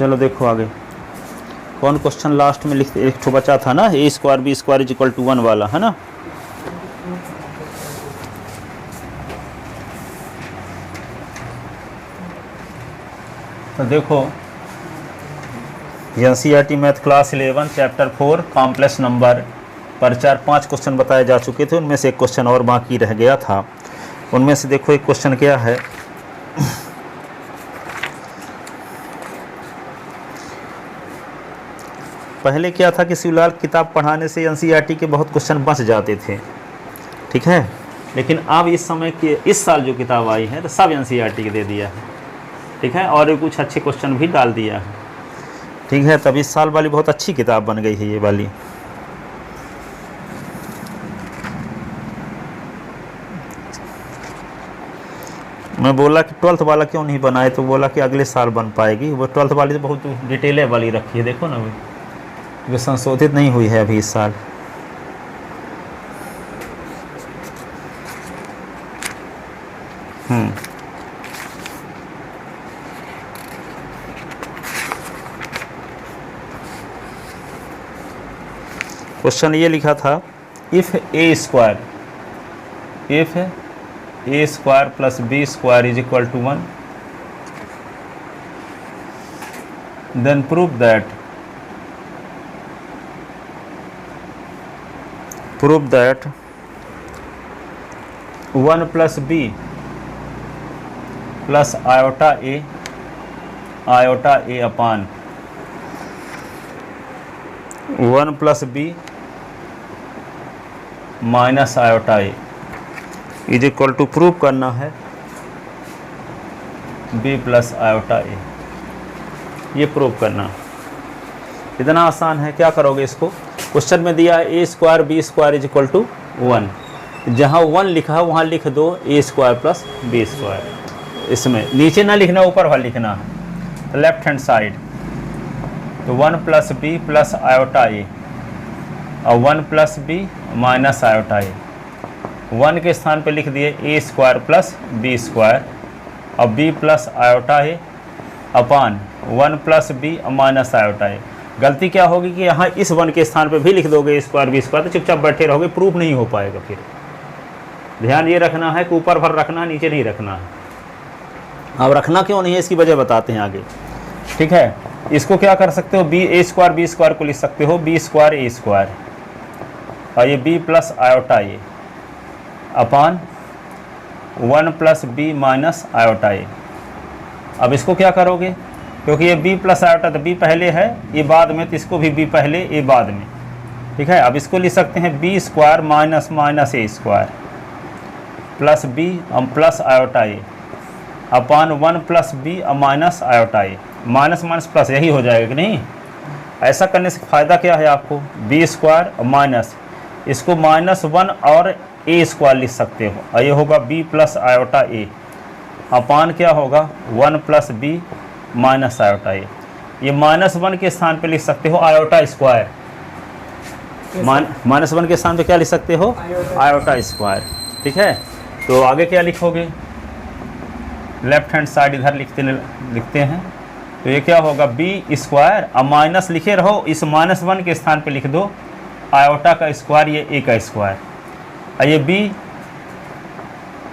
चलो देखो आगे कौन क्वेश्चन लास्ट में लिखते, एक ठो बचा था ना, A square B square is equal to 1 वाला, है ना। तो देखो NCERT math class 11 chapter 4 complex number पर 4-5 क्वेश्चन बताए जा चुके थे। उनमें से एक क्वेश्चन और बाकी रह गया था। उनमें से देखो एक क्वेश्चन क्या है, पहले क्या था कि शिवलाल किताब पढ़ाने से NCERT के बहुत क्वेश्चन बच जाते थे, ठीक है। लेकिन अब इस समय के इस साल जो किताब आई है तो सब NCERT के दे दिया है, ठीक है, और कुछ अच्छे क्वेश्चन भी डाल दिया है, ठीक है। तब इस साल वाली बहुत अच्छी किताब बन गई है ये वाली। मैं बोला कि 12th वाला क्यों नहीं बनाए, तो बोला कि अगले साल बन पाएगी। वो 12th वाली तो बहुत डिटेल वाली रखी है, देखो ना अभी वो संशोधित नहीं हुई है अभी इस साल। क्वेश्चन ये लिखा था, if a square plus B square is equal to 1 then prove that 1 plus B plus iota A upon 1 plus B minus iota a is equal to prove करना है बी प्लस आयोटा ए। ये prove करना इतना आसान है। क्या करोगे, इसको क्वेश्चन में दिया है A square B square is equal to 1, जहाँ 1 लिखा है वहाँ लिख दो A square plus B square. इसमें नीचे ना लिखना, ऊपर वाला लिखना है, लेफ्ट हैंड साइड। तो 1 प्लस बी प्लस आयोटा ए और 1 प्लस बी माइनस आयोटा ए। 1 के स्थान पे लिख दिए ए स्क्वायर प्लस बी स्क्वायर और बी प्लस आयोटा ए upon 1 plus B minus iota ए। गलती क्या होगी कि यहाँ इस 1 के स्थान पे भी लिख दोगे ए स्क्वायर बी स्क्वायर, तो चुपचाप बैठे रहोगे, प्रूफ नहीं हो पाएगा। फिर ध्यान ये रखना है कि ऊपर भर रखना है, नीचे नहीं रखना है। अब रखना क्यों नहीं है इसकी वजह बताते हैं आगे, ठीक है। इसको क्या कर सकते हो, बी ए स्क्वायर बी स्क्वायर को लिख सकते हो बी स्क्वायर ए स्क्वायर और ये बी प्लस आयोटा ए upon 1 plus B minus iota ए। अब इसको क्या करोगे, क्योंकि ये बी प्लस आयोटा तो बी पहले है, ये बाद में, तो इसको भी बी पहले ए बाद में, ठीक है। अब इसको लिख सकते हैं B square minus minus A square plus B plus iota A upon 1 plus B minus iota A. Minus minus plus यही हो जाएगा कि नहीं। ऐसा करने से फ़ायदा क्या है आपको, बी स्क्वायर माइनस, इसको -1 और ए स्क्वायर लिख सकते हो और ये होगा बी प्लस आयोटा ए अपान क्या होगा 1 प्लस बी माइनस आयोटा ए। ये -1 के स्थान पे लिख सकते हो आयोटा स्क्वायर, -1 के स्थान पे क्या लिख सकते हो, आयोटा स्क्वायर, ठीक है। तो आगे क्या लिखोगे, लेफ्ट हैंड साइड इधर लिखते हैं। तो ये क्या होगा बी स्क्वायर, अब माइनस लिखे रहो, इस -1 के स्थान पे लिख दो आयोटा का स्क्वायर, ये ए का स्क्वायर, और ये बी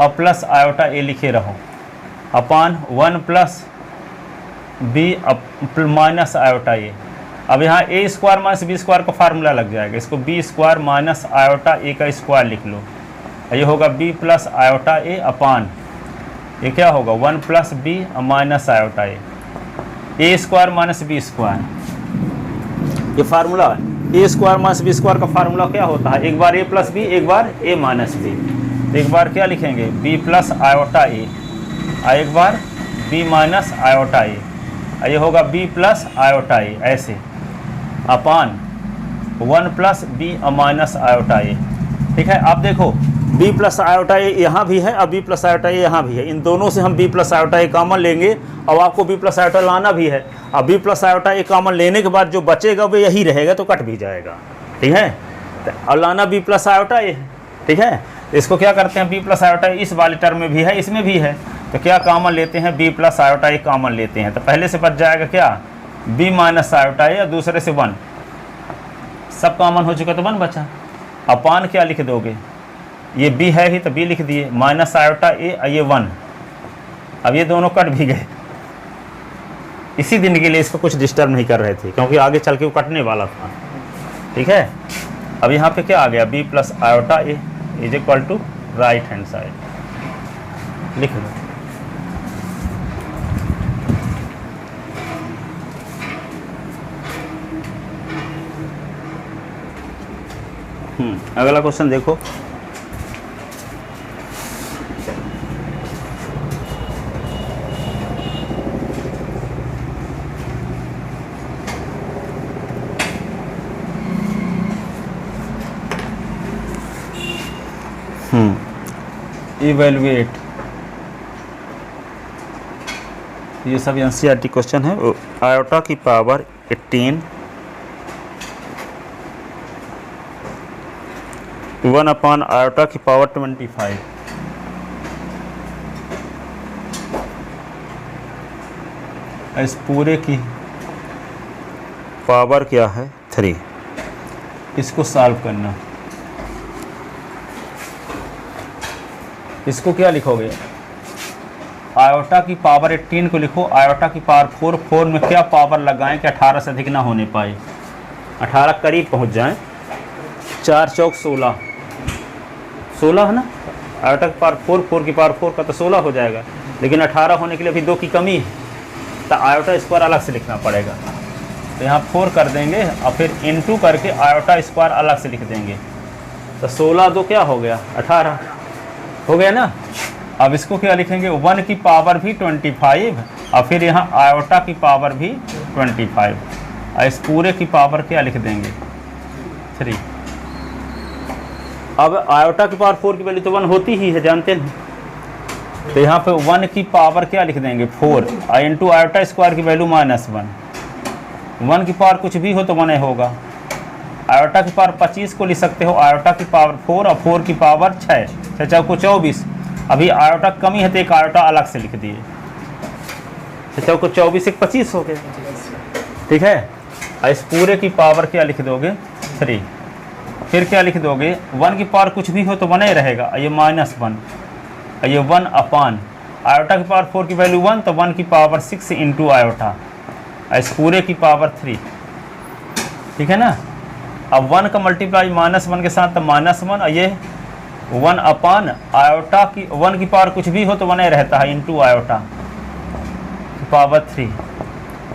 और प्लस आयोटा ए लिखे रहो अपान 1 प्लस बी माइनस आयोटा ए। अब यहाँ ए स्क्वायर माइनस बी स्क्वायर का फार्मूला लग जाएगा, इसको बी स्क्वायर माइनस आयोटा ए का स्क्वायर लिख लो, ये होगा बी प्लस आयोटा ए अपान ये क्या होगा 1 प्लस बी माइनस आयोटा ए स्क्वायर माइनस बी स्क्वायर। ये फार्मूला है, A square minus B square का फार्मूला क्या होता है, एक बार ए प्लस बी, एक बार ए माइनस बी। तो एक बार क्या लिखेंगे बी प्लस आयोटा ए और एक बार बी माइनस आयोटा ए, ये होगा बी प्लस आयोटा ए ऐसे अपान 1 प्लस बी माइनस आयोटा ए, ठीक है। अब देखो बी प्लस आयोटा ए यहाँ भी है और बी प्लस आयोटा ए यहाँ भी है, इन दोनों से हम बी प्लस आयोटा ए कॉमन लेंगे और आपको बी प्लस आयोटा लाना भी है। अब बी प्लस आयोटा ए कॉमन लेने के बाद जो बचेगा वो यही रहेगा, तो कट भी जाएगा, ठीक है। और लाना बी प्लस आयोटा ए, ठीक है। इसको क्या करते हैं बी प्लस आयोटा ए इस वाले टर्म में भी है, इसमें भी है, तो क्या कॉमन लेते हैं बी प्लस आयोटा ए कॉमन लेते हैं, तो पहले से बच जाएगा क्या b माइनस आयोटा ए, या दूसरे से 1, सब कॉमन हो चुका तो 1 बचा। अपान क्या लिख दोगे, ये b है ही तो b लिख दिए, माइनस आयोटा ए, ये 1। अब ये दोनों कट भी गए। इसी दिन के लिए इसको कुछ डिस्टर्ब नहीं कर रहे थे, क्योंकि आगे चल के वो कटने वाला था। ठीक है, अब यहाँ पे क्या आ गया, b plus iota a is equal to right hand side. लिख लो। अगला क्वेश्चन देखो। इवेलुएट, ये सब एनसीईआरटी क्वेश्चन है। आयोटा की पावर 18 1 अपॉन आयोटा की पावर 25 इस पूरे की पावर क्या है 3। इसको सॉल्व करना। इसको क्या लिखोगे, आयोटा की पावर 18 को लिखो, आयोटा की पावर 4, 4 में क्या पावर लगाएं कि 18 से अधिक ना होने पाए, 18 करीब पहुंच जाएं। 4 चौक 16, 16 है ना, आयोटा की पावर 4, 4 की पावर 4 का तो 16 हो जाएगा, लेकिन 18 होने के लिए अभी 2 की कमी है, तो आयोटा स्क्वायर अलग से लिखना पड़ेगा। तो यहाँ 4 कर देंगे और फिर इनटू करके आयोटा स्क्वायर अलग से लिख देंगे, तो 16 2 क्या हो गया 18 हो गया ना। अब इसको क्या लिखेंगे, 1 की पावर भी 25 और फिर यहाँ आयोटा की पावर भी 25 और इस पूरे की पावर क्या लिख देंगे 3। अब आयोटा की पावर 4 की वैल्यू तो 1 होती ही है, जानते हैं। तो यहाँ पे 1 की पावर क्या लिख देंगे 4 और इंटू आयोटा स्क्वायर की वैल्यू -1। 1 की पावर कुछ भी हो तो 1 होगा। आयोटा की पावर 25 को लिख सकते हो, आयोटा की पावर 4 और 4 की पावर 6, 6 चौको 24। अभी आयोटा कमी है तो एक आयोटा अलग से लिख दिए, 6 चौको 24 एक 25 हो गए। ठीक है, और इस पूरे की पावर क्या लिख दोगे 3। फिर क्या लिख दोगे, 1 की पावर कुछ भी हो तो 1 ही रहेगा, ये -1 और ये 1 अपान आयोटा की पावर 4 की वैल्यू 1, तो 1 की पावर 6 इंटू आयोटा, इस पूरे की पावर 3। ठीक है ना। अब 1 का मल्टीप्लाई -1 के साथ तो -1 और ये 1 अपान आयोटा की 1 की पावर कुछ भी हो तो 1 ही रहता है, इंटू आयोटा की पावर 3,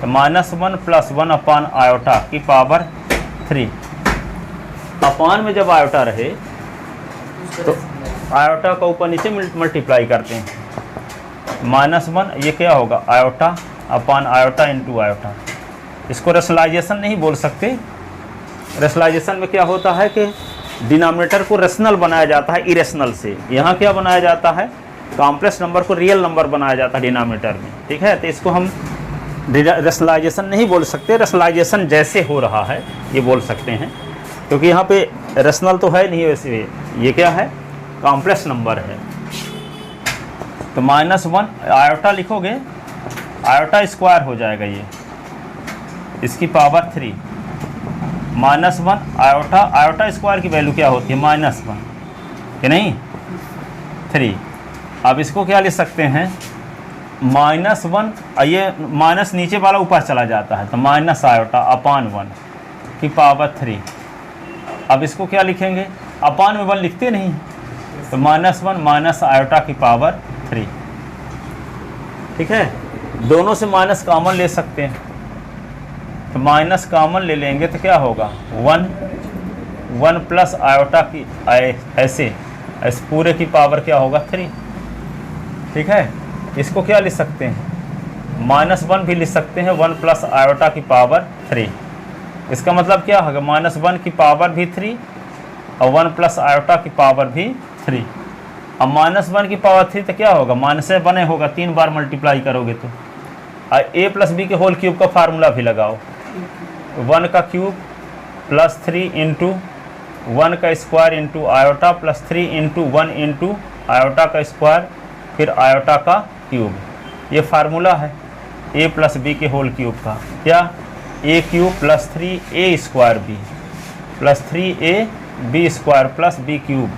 तो -1 प्लस 1 अपान आयोटा की पावर 3। अपान में जब आयोटा रहे तो आयोटा का ऊपर नीचे मल्टीप्लाई करते हैं, -1 ये क्या होगा आयोटा अपान आयोटा इंटू आयोटा। इसको रेशनलाइजेशन नहीं बोल सकते। रेशनलाइजेशन में क्या होता है कि डिनोमिनेटर को रेशनल बनाया जाता है इरेशनल से। यहाँ क्या बनाया जाता है, कॉम्प्लेक्स नंबर को रियल नंबर बनाया जाता है डिनोमिनेटर में। ठीक है, तो इसको हम रेशनलाइजेशन नहीं बोल सकते, रेशनलाइजेशन जैसे हो रहा है ये बोल सकते हैं, क्योंकि यहाँ पे रेशनल तो है नहीं, वैसे ये क्या है कॉम्प्लेक्स नंबर है। तो -1 आयोटा लिखोगे, आयोटा स्क्वायर हो जाएगा ये, इसकी पावर 3 -1 आयोटा, आयोटा स्क्वायर की वैल्यू क्या होती है -1 कि नहीं 3। अब इसको क्या लिख सकते हैं -1, ये माइनस नीचे वाला ऊपर चला जाता है, तो माइनस आयोटा अपान 1 की पावर 3। अब इसको क्या लिखेंगे, अपान में 1 लिखते नहीं, तो -1 माइनस आयोटा की पावर 3। ठीक है, दोनों से माइनस कॉमन ले सकते हैं, तो माइनस कॉमन ले लेंगे तो क्या होगा 1 प्लस आयोटा की ऐसे इस पूरे की पावर क्या होगा 3। ठीक है, इसको क्या लिख सकते हैं -1 भी लिख सकते हैं, 1 प्लस आयोटा की पावर 3। इसका मतलब क्या होगा -1 की पावर भी 3 और 1 प्लस आयोटा की पावर भी 3। अब -1 की पावर 3 तो क्या होगा माइनस से बने होगा, 3 बार मल्टीप्लाई करोगे तो। और a प्लस बी के होल क्यूब का फार्मूला भी लगाओ, 1 का क्यूब प्लस 3 इंटू 1 का square into iota plus 3 into 1 into iota का स्क्वायर फिर आयोटा का क्यूब, ये फार्मूला है। ए प्लस बी के होल क्यूब का, क्या A cube plus 3a square B plus 3a B square plus B cube,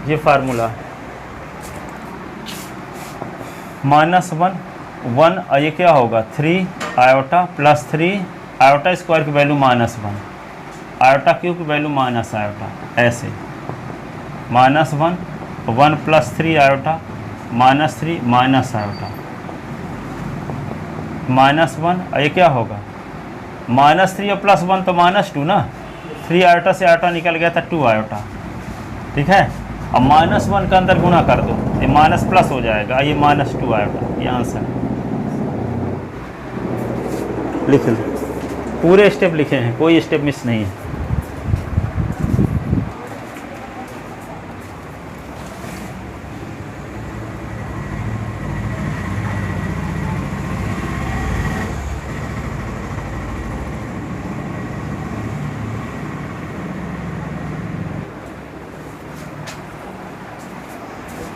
ये फार्मूला। -1 और ये क्या होगा 3 आयोटा प्लस 3 आयोटा स्क्वायर की वैल्यू -1 आयोटा क्यूब की वैल्यू माइनस आयोटा, ऐसे -1 1 प्लस 3 आयोटा -3 माइनस आयोटा -1 और ये क्या होगा -3 और +1 तो -2 ना, 3 आयोटा से आयोटा निकल गया था 2 आयोटा, ठीक है। अब -1 का अंदर गुणा कर दो, ये माइनस प्लस हो जाएगा, ये -2 आयोटा, ये आंसर लिख लो। पूरे स्टेप लिखे हैं, कोई स्टेप मिस नहीं है।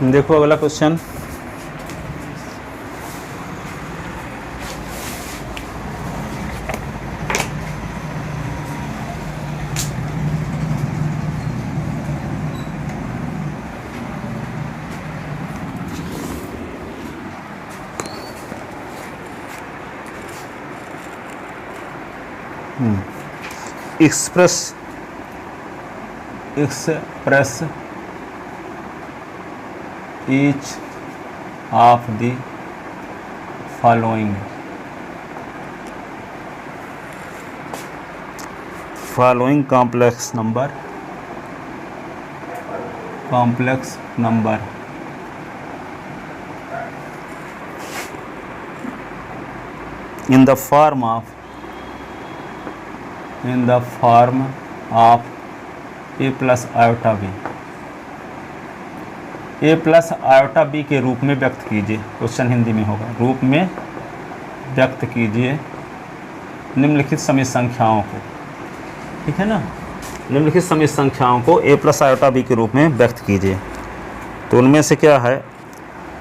देखो अगला question, express each of the following complex number in the form of a plus iota b, a plus iota b के रूप में व्यक्त कीजिए। क्वेश्चन हिंदी में होगा, रूप में व्यक्त कीजिए निम्नलिखित समित संख्याओं को, ठीक है ना। निम्नलिखित समित संख्याओं को a प्लस आयोटा बी के रूप में व्यक्त कीजिए। तो उनमें से क्या है,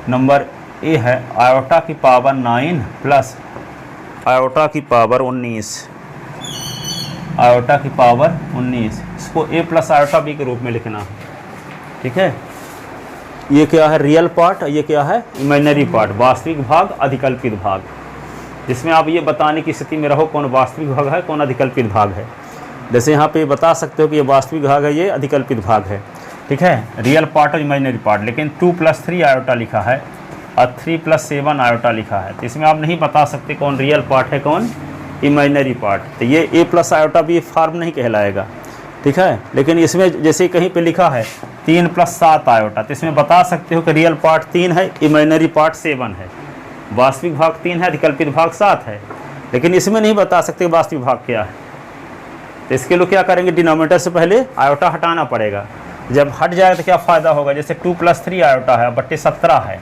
नंबर ए है आयोटा की पावर 9 प्लस आयोटा की पावर 19, आयोटा की पावर 19, इसको a प्लस आयोटा बी के रूप में लिखना है, ठीक है। ये क्या है रियल पार्ट, ये क्या है इमेजिनरी पार्ट, वास्तविक भाग अधिकल्पित भाग, जिसमें आप ये बताने की स्थिति में रहो कौन वास्तविक भाग है कौन अधिकल्पित भाग है। जैसे यहाँ पे बता सकते हो कि ये वास्तविक भाग है, ये अधिकल्पित भाग है, ठीक है, रियल पार्ट और इमेजिनरी पार्ट। लेकिन 2 + 3 आयोटा लिखा है और 3 + 7 आयोटा लिखा है, तो इसमें आप नहीं बता सकते कौन रियल पार्ट है कौन इमेजिनरी पार्ट। तो ये a plus iota b form नहीं कहलाएगा, ठीक है। लेकिन इसमें जैसे कहीं पे लिखा है 3 + 7 आयोटा, तो इसमें बता सकते हो कि रियल पार्ट 3 है, इमेजिनरी पार्ट 7 है, वास्तविक भाग 3 है, अधिकल्पित भाग 7 है। लेकिन इसमें नहीं बता सकते वास्तविक भाग क्या है। तो इसके लिए क्या करेंगे, डिनोमिनेटर से पहले आयोटा हटाना पड़ेगा। जब हट जाए तो क्या फ़ायदा होगा, जैसे 2 + 3 आयोटा है बट्टे 17 है,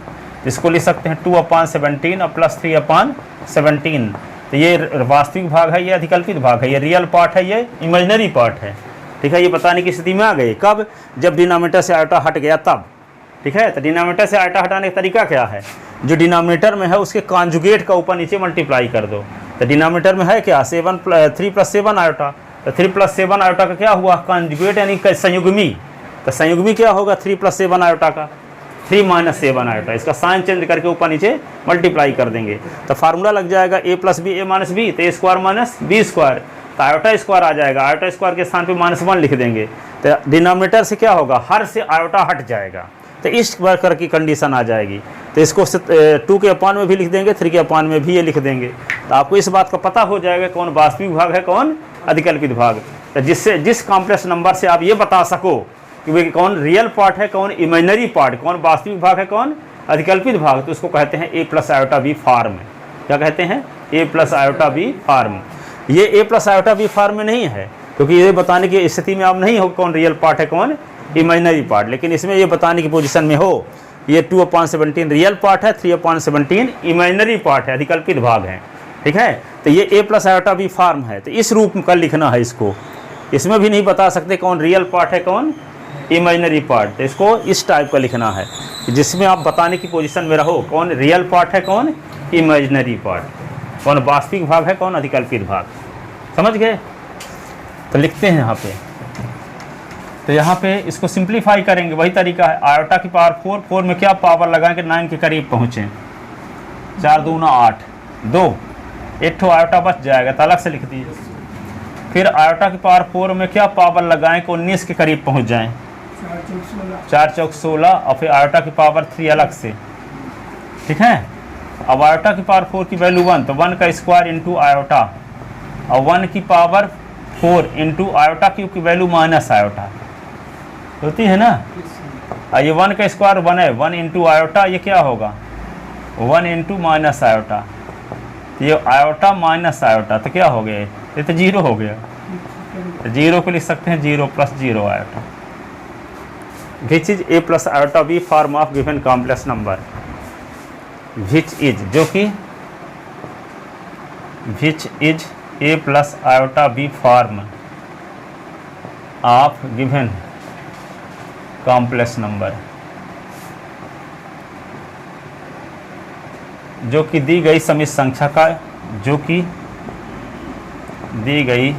इसको लिख सकते हैं 2/17 और +3/17। तो ये वास्तविक भाग है, ये अधिकल्पित भाग है, ये रियल पार्ट है, ये इमेजिनरी पार्ट है, ठीक है। ये बताने की स्थिति में आ गए कब, जब डिनोमिनेटर से आयोटा हट गया तब, ठीक है। तो डिनोमिनेटर से आयोटा हटाने का तरीका क्या है, जो डिनोमिनेटर में है उसके कॉन्जुगेट का ऊपर नीचे मल्टीप्लाई कर दो। तो डिनोमिनेटर में है क्या 3 + 7 आयोटा, तो 3 + 7 आयोटा का क्या हुआ कॉन्जुगेट यानी संयुग्मी। तो संयुग्मी क्या होगा 3 + 7 आयोटा का 3 - 7 आयोटा, इसका साइन चेंज करके ऊपर नीचे मल्टीप्लाई कर देंगे। तो फार्मूला लग जाएगा a + b a - b, तो a² - b², तो आयोटा स्क्वायर आ जाएगा, आयोटा स्क्वायर के स्थान पे -1 लिख देंगे। तो डिनोमिनेटर से क्या होगा, हर से आयोटा हट जाएगा, तो इस प्रकार की कंडीशन आ जाएगी। तो इसको 2 के अपान में भी लिख देंगे, 3 के अपान में भी ये लिख देंगे। तो आपको इस बात का पता हो जाएगा कौन वास्तविक भाग है कौन अधिकल्पित भाग। तो जिस कॉम्प्लेक्स नंबर से आप ये बता सको कि वे कौन रियल पार्ट है कौन इमेजिनरी पार्ट, कौन वास्तविक भाग है कौन अधिकल्पित भाग, तो उसको कहते हैं a + आयोटा b फॉर्म। क्या कहते हैं, a + आयोटा b फॉर्म। ये a + आयोटा b फॉर्म में नहीं है, क्योंकि ये बताने की स्थिति में आप नहीं हो कौन रियल पार्ट है कौन इमेजिनरी पार्ट। लेकिन इसमें ये बताने की पोजीशन में हो, ये 2/17 रियल पार्ट है, 3/17 इमेजिनरी पार्ट है, अधिकल्पित भाग है, ठीक है। तो ये a + आयोटा b फॉर्म है, तो इस रूप का लिखना है इसको। इसमें भी नहीं बता सकते कौन रियल पार्ट है कौन इमेजिनरी पार्ट। तो इसको इस टाइप का लिखना है जिसमें आप बताने की पोजीशन में रहो कौन रियल पार्ट है, कौन इमेजिनरी पार्ट, कौन वास्तविक भाग है, कौन अधिकल्पित भाग। समझ गए? तो लिखते हैं यहाँ पे। तो यहाँ पे इसको सिंप्लीफाई करेंगे, वही तरीका है। आयोटा की पावर 4, 4 में क्या पावर लगाएं कि 9 के करीब पहुँचें। 4 दूना 8, 2 एक ठो आयोटा बच जाएगा तो अलग से लिख दीजिए। फिर आयोटा की पावर 4 में क्या पावर लगाएं कि 19 के करीब पहुँच जाएं। 4 चौक 16 और फिर आयोटा की पावर 3 अलग से। ठीक है। अब आयोटा की पावर 4 की वैल्यू 1, तो 1 का स्क्वायर इंटू आयोटा, और 1 की पावर 4 इंटू आयोटा की वैल्यू माइनस आयोटा होती है ना। और ये 1 का स्क्वायर 1 है, 1 इंटू आयोटा, ये क्या होगा 1 इंटू माइनस आयोटा। तो ये आयोटा माइनस आयोटा तो क्या हो गया, ये तो 0 हो गया। तो 0 को लिख सकते हैं 0 + 0 iota. Which is a + iota b form of given complex number. Which is जो कि which is a + iota b form of given complex number, जो कि दी गई समिश्र संख्या का, जो कि दी गई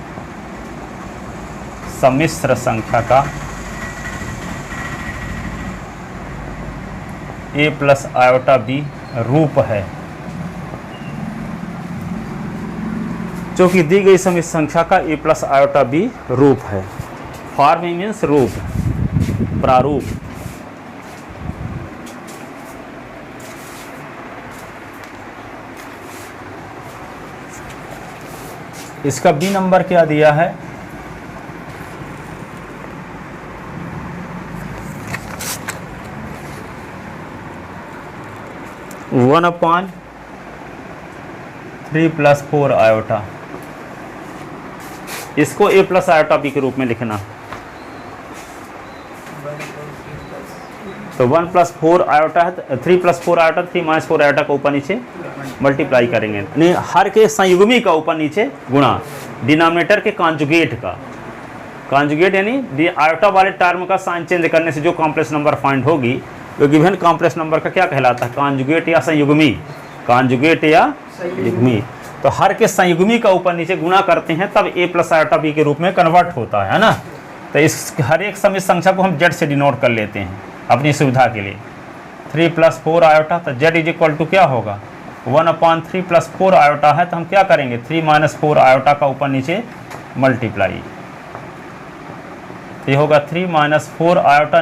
समिश्र संख्या का a + आयोटा b रूप है। जो कि दी गई समिश्र संख्या का a + आयोटा b रूप है। फॉर्म मीन्स रूप, प्रारूप। इसका बी नंबर क्या दिया है, वन अपॉन 3 + 4 आयोटा। इसको a + आयोटा b के रूप में लिखना। तो 1 + 4 आयोटा है, 3 + 4 आयोटा, 3 - 4 आयोटा का ऊपर नीचे मल्टीप्लाई करेंगे, यानी हर के संयुग्मी का ऊपर नीचे गुणा, डिनोमिनेटर के कॉन्जुगेट का। कॉन्जुगेट यानी आयोटा वाले टर्म का साइन चेंज करने से जो कॉम्प्लेक्स नंबर फाइंड होगी वो गिवन कॉम्प्लेक्स नंबर का क्या कहलाता है, कॉन्जुगेट या संयुग्मी। कॉन्जुगेट या संयुग्मी। तो हर के संयुग्मी का ऊपर नीचे गुणा करते हैं तब a + आयोटा b के रूप में कन्वर्ट होता है ना। तो इस हर एक समिश्र संख्या को हम z से डिनोट कर लेते हैं अपनी सुविधा के लिए। 3 + 4 आयोटा, तो z = क्या होगा 1/3 + 4 आयोटा है, तो हम क्या करेंगे 3 - 4 आयोटा का ऊपर नीचे मल्टीप्लाई। ये होगा 3 - 4 आयोटा।